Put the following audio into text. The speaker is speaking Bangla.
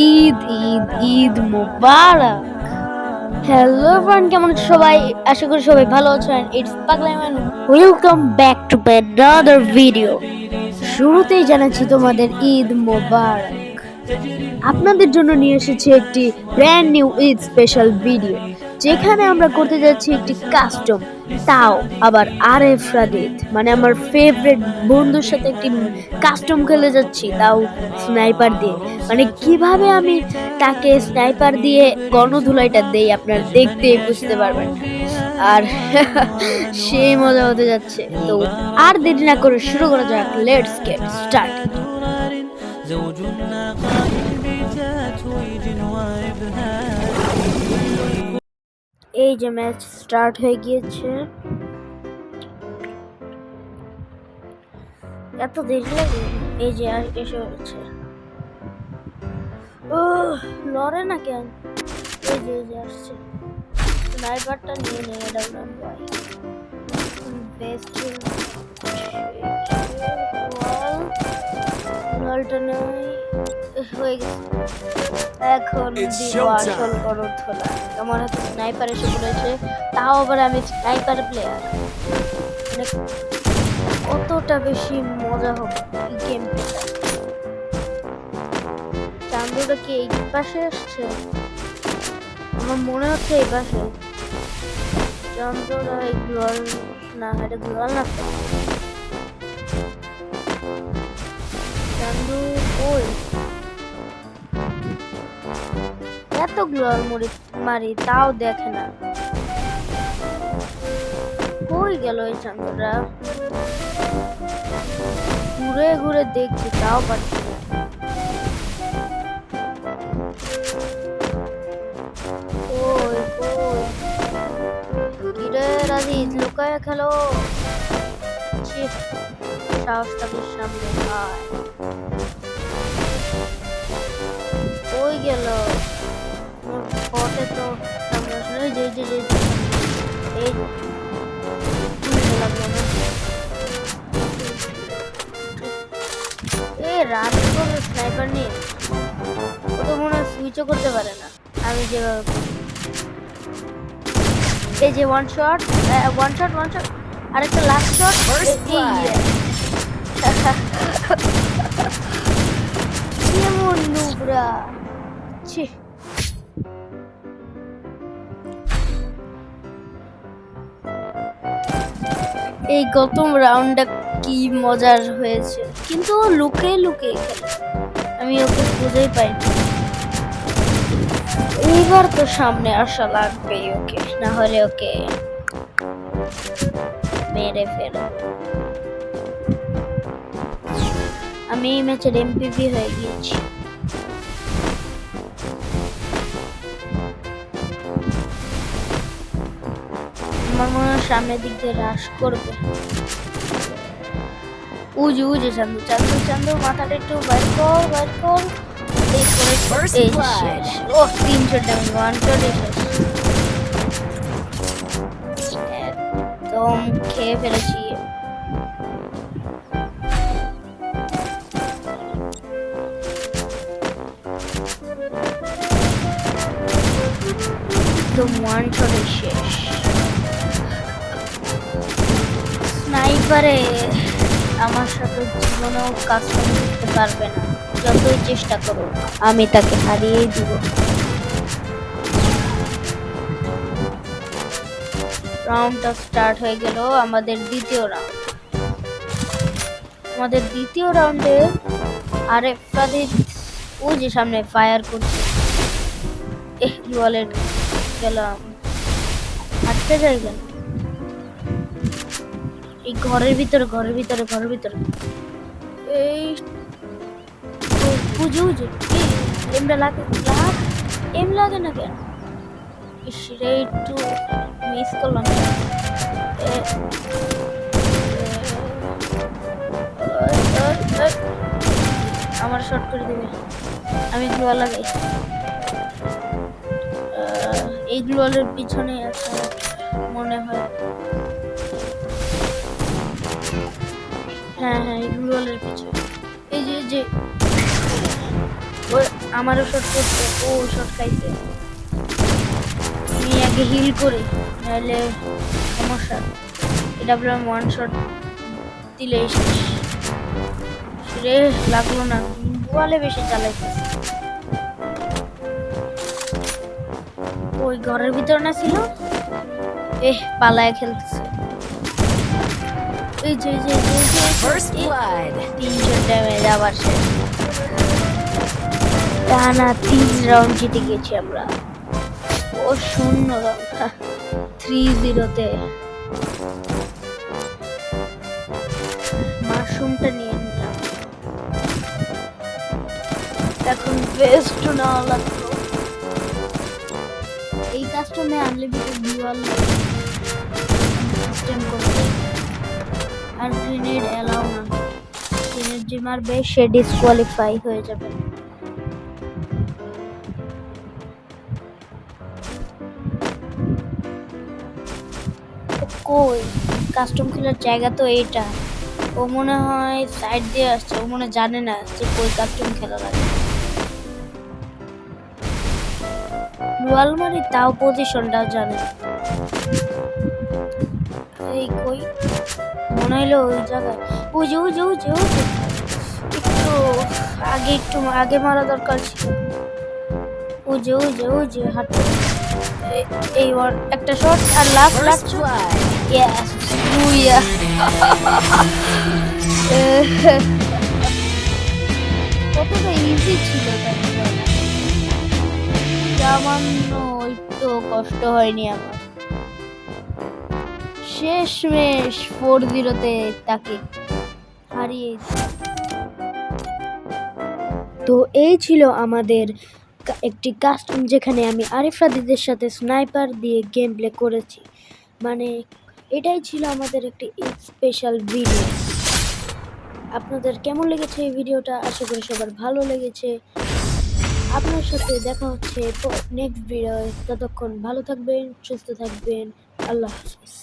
ঈদ ঈদ ঈদ মোবারক। হ্যালো ফ্রেন্ড, কেমন আছো সবাই? আশা করি সবাই ভালো আছেন। It's Paglaiman, welcome back to another video. শুরুতেই জানাচ্ছি তোমাদের ঈদ মোবারক। আপনাদের জন্য নিয়ে এসেছি একটি brand new Eid special video, যেখানে আমরা করতে যাচ্ছি একটি কাস্টম, তাও আবার আরএফ রাদিত, মানে আমার ফেভারিট বন্ধুর সাথে একটি কাস্টম খেলে যাচ্ছি, তাও স্নাইপার দিয়ে। মানে কিভাবে আমি তাকে স্নাইপার দিয়ে গণধুলাইটা দেই আপনারা দেখতেই বুঝতে পারবেন। আর সেই মজা হতে যাচ্ছে। তো আর দেরি না করে শুরু করা যাক, লেটস গেট স্টার্ট। এই যে ম্যাচ স্টার্ট হয়ে গিয়েছে। এত দেরি লাগে? এই যে এসে হচ্ছে, ও লড়ে না কেন? এই যে আসছে, স্নাইপারটা নিয়ে নিয়ে ডাবলাম ভাই। বেস্ট ললটা নেই, হয়ে গেছে। এখন দিব আসল গরম ধোলা। আমার হাতে স্নাইপার এসে পড়েছে, তাও আবার আমি স্নাইপার প্লেয়ার। মানে কতটা বেশি মজা হবে এই গেম প্লেটা। চান্দুটা কি এই পাশে আসছে? আমার মনে হচ্ছে এই পাশে। চান্দুরা এই গ্লোয়াল না, এটা গ্লোয়াল না তো। চান্দু ওই এত গ্লোয়াল মারি তাও দেখে না, কই গেল এই চান্দুরা? ঘুরে ঘুরে দেখছি তাও পাচ্ছি না। কই কই কিরে রাজিদ, লুকায় খেলো। সাহসটাকে সামনে আয়। কই গেল? ফটে তো সামনে আসলে। এই যে এই রাত করে স্নাইপার নিয়ে ও তো মনে হয় সুইচও করতে পারে না। আমি যেভাবে এই যে ওয়ান শট, আরেকটা লাস্ট শট। কেমন নুবরা ছি। এই গতম রাউন্ডটা কি মজার হয়েছে, কিন্তু ও লুকে লুকে খেলে, আমি ওকে খুঁজেই পাইনি। এইবার তো সামনে আসা লাগবে ওকে, না হলে ওকে মেরে ফেলে। আমি এই ম্যাচের এমপিভি হয়ে গিয়েছি। আমার মনে হয় সামনের দিক দিয়ে রাশ করবে। উজে চান্দু মাথাটা একটু বাইর কর। এই শেষ। ও 300 ড্যামেজ, 1 শট শেষ। একদম খেয়ে ফেলেছি। একদম 1 শটে শেষ। স্নাইপারে আমার সাথে জীবনেও কাজ করতে পারবে না, যতই চেষ্টা করো আমি তাকে হারিয়েই দিব। রাউন্ডটা স্টার্ট হয়ে গেল, আমাদের দ্বিতীয় রাউন্ডে আরে প্রাদিত ও যে সামনে ফায়ার করছে। ওয়ালেট গেলাম, হাঁটতে যাই গেল এই ঘরের ভিতরে এই উজে এম লাগে না কেন? সেটা একটু মিস করলাম। আমার শর্ট করে দিবে, আমি গ্লোয়াল লাগাই। এই গ্লোয়ালের পিছনে আছে মনে হয়। হ্যাঁ এই গ্লোয়ালের পিছনে। এই যে আমারও শট করছে, ও শট খাইছে। আমি আগে হিল করি, নাহলে সমস্যা। এটা বললাম ওয়ান শট দিলেই শেষ। রে লাগলো না, বলে বেশি চালাইতেছে। ওই ঘরের ভিতর না ছিল, পালায় খেলতেছে। এই যে 300 ড্যামেজ আবার শেষ। টানা 3 রাউন্ড জিতে গেছি আমরা। ও 0 রাউন্ড 3-0-তে। মাশরুমটা নিয়ে নিলাম। এখন বেস্ট নেওয়া লাগতো। এই কাস্টমে আনলিমিটেড ডিউয়াল সিস্টেম করতে, আর গ্রেনেড এলাও না। গ্রেনেড যে মারবে সে ডিসকোয়ালিফাই হয়ে যাবে। কই কাস্টম খেলার জায়গা তো এইটা। ও মনে হয় সাইড দিয়ে আসছে, ও মনে জানে না যে কই কাস্টম খেলা লাগে। রুয়াল মারি তাও পজিশনটাও জানে। এই কই মনে হইলো ওই জায়গায়। একটু আগে মারা দরকার ছিল। ওই যে হাঁটতে। এইবার একটা শট আর লাস্ট ইয়েস বুইয়া। কতটা ইজি ছিল সামান্য, একটু কষ্ট হয়নি আমার। শেষমেশ 4-0-তে তাকে হারিয়ে। তো এই ছিল আমাদের একটি কাস্টম, যেখানে আমি আরিফা দিদির সাথে স্নাইপার দিয়ে গেম প্লে করেছি। মানে এটাই ছিল আমাদের একটি স্পেশাল ভিডিও। আপনাদের কেমন লেগেছে এই ভিডিওটা? আশা করি সবার ভালো লেগেছে। আপনার সাথে দেখা হচ্ছে নেক্সট ভিডিও। ততক্ষণ ভালো থাকবেন, সুস্থ থাকবেন। আল্লাহ হাফিজ।